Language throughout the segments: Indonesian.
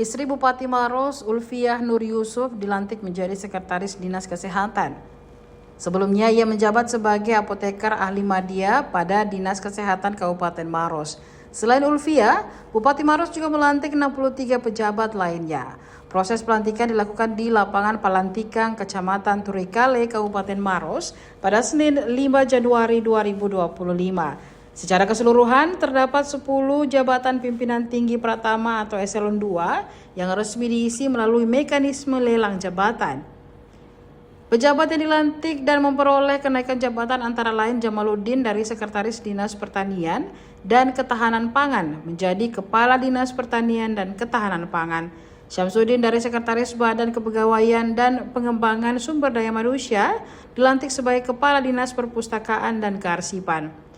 Istri Bupati Maros, Ulfiah Nur Yusuf, dilantik menjadi Sekretaris Dinas Kesehatan. Sebelumnya ia menjabat sebagai apoteker ahli media pada Dinas Kesehatan Kabupaten Maros. Selain Ulfiah, Bupati Maros juga melantik 63 pejabat lainnya. Proses pelantikan dilakukan di lapangan Palantikang, Kecamatan Turikale, Kabupaten Maros pada Senin 5 Januari 2025. Secara keseluruhan, terdapat 10 jabatan pimpinan tinggi pratama atau eselon 2 yang resmi diisi melalui mekanisme lelang jabatan. Pejabat yang dilantik dan memperoleh kenaikan jabatan antara lain Jamaluddin dari Sekretaris Dinas Pertanian dan Ketahanan Pangan menjadi Kepala Dinas Pertanian dan Ketahanan Pangan. Syamsuddin dari Sekretaris Badan Kepegawaian dan Pengembangan Sumber Daya Manusia dilantik sebagai Kepala Dinas Perpustakaan dan Kearsipan.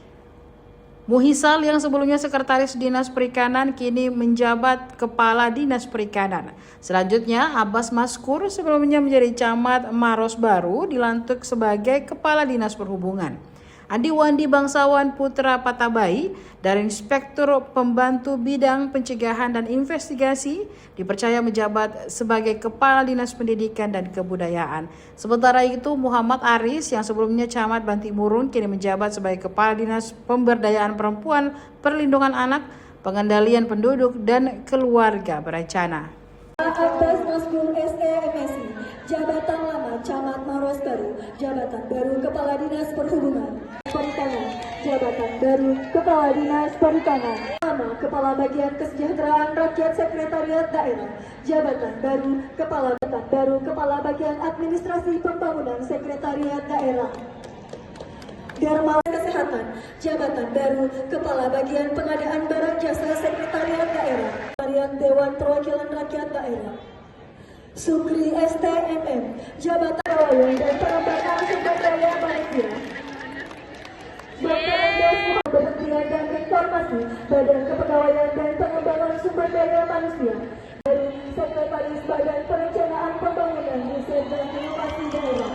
Muhisal yang sebelumnya Sekretaris Dinas Perikanan kini menjabat Kepala Dinas Perikanan. Selanjutnya, Abbas Maskur sebelumnya menjadi Camat Maros Baru dilantik sebagai Kepala Dinas Perhubungan. Andi Wandi Bangsawan Putra Patabai dari Inspektur Pembantu Bidang Pencegahan dan Investigasi dipercaya menjabat sebagai Kepala Dinas Pendidikan dan Kebudayaan. Sementara itu, Muhammad Aris yang sebelumnya Camat Bantimurun kini menjabat sebagai Kepala Dinas Pemberdayaan Perempuan, Perlindungan Anak, Pengendalian Penduduk, dan Keluarga Berencana. Abbas Maskur SEMSI, jabatan lama Camat Maros Baru, jabatan baru Kepala Dinas Perhubungan. Perikanan, jabatan baru Kepala Dinas Perikanan. Lama Kepala Bagian Kesejahteraan Rakyat Sekretariat Daerah, jabatan baru Kepala Bagian Administrasi Pembangunan Sekretariat Daerah. Dermawan Kesehatan, jabatan baru Kepala Bagian Pengadaan Barang Jasa Sekretariat Daerah, Varian Dewan Perwakilan Rakyat Daerah. Sukri STMM, jabatan Pegawaian dan Pengembangan Sumber Daya Manusia. Kementerian dan Informasi, Badan Kepegawaian dan Pengembangan Sumber Daya Manusia. Dari Sekretaris Badan Perencanaan Pembangunan Riset dan Inovasi Daerah.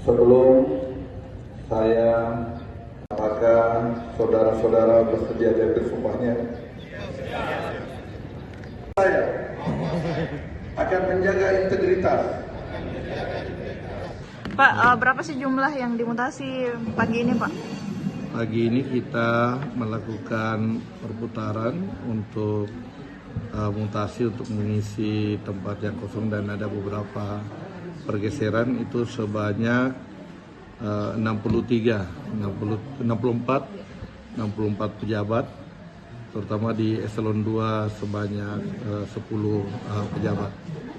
Sebelum saya apakah saudara-saudara bersedia dari sumpahnya? Saya akan menjaga integritas. Pak, berapa sih jumlah yang dimutasi pagi ini, Pak? Pagi ini kita melakukan perputaran untuk mutasi untuk mengisi tempat yang kosong dan ada beberapa pergeseran itu sebanyak 64 pejabat, terutama di eselon 2 sebanyak 10 pejabat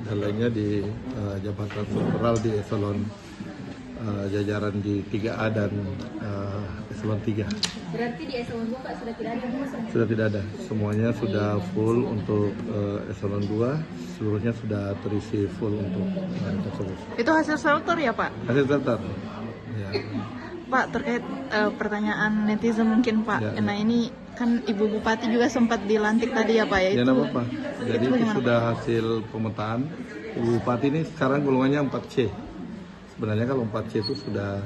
dan lainnya di jabatan struktural di eselon jajaran di 3A dan eselon 3. Berarti di eselon 2 Pak sudah tidak ada? Sudah tidak ada, semuanya sudah full untuk eselon 2, seluruhnya sudah terisi full untuk tersebut. Itu hasil filter ya, Pak? Hasil filter. Ya. Pak, terkait pertanyaan netizen mungkin, Pak. Ya, Nah, ini kan Ibu Bupati juga sempat dilantik tadi ya, Pak, ya? Ya, tidak apa-apa. Jadi itu bagaimana, sudah hasil pemetaan. Ibu Bupati ini sekarang golongannya 4C. Sebenarnya kalau 4C itu sudah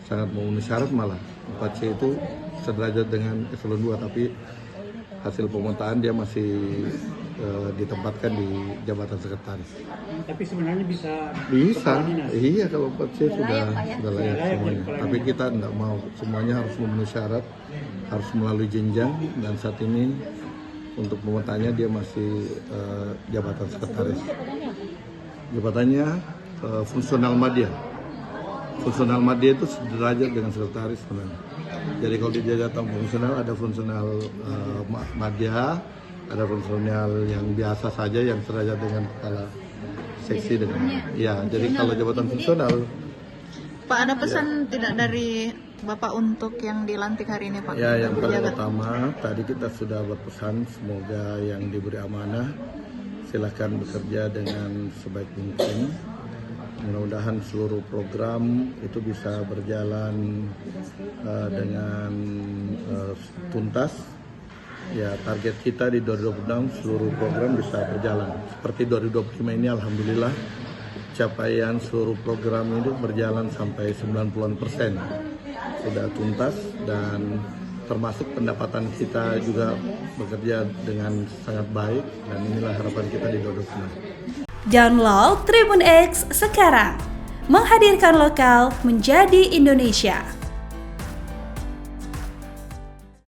sangat memenuhi syarat, malah 4C itu sederajat dengan eselon 2, tapi hasil pemetaan dia masih ditempatkan di jabatan sekretaris. Tapi sebenarnya bisa. Iya, kalau 4C sudah layak semuanya. Tapi kita tidak mau, semuanya harus memenuhi syarat, harus melalui jenjang, dan saat ini untuk pemetaannya dia masih jabatan sekretaris. Jabatannya fungsional madya. Fungsional madya itu sederajat dengan sekretaris sebenarnya. Jadi kalau di jabatan fungsional ada fungsional madya, ada fungsional yang biasa saja yang sederajat dengan kepala seksi dengan. Ya, jadi kalau jabatan fungsional. Pak, ada pesan tidak dari Bapak untuk yang dilantik hari ini, Pak? Ya, yang paling utama tadi kita sudah berpesan semoga yang diberi amanah silahkan bekerja dengan sebaik mungkin. Mudah-mudahan seluruh program itu bisa berjalan dengan tuntas. Ya, target kita di 2026 seluruh program bisa berjalan. Seperti 2025 ini alhamdulillah capaian seluruh program itu berjalan sampai 90% sudah tuntas dan termasuk pendapatan kita juga bekerja dengan sangat baik, dan inilah harapan kita di Dodo Senar. Download Tribun X sekarang, menghadirkan lokal menjadi Indonesia.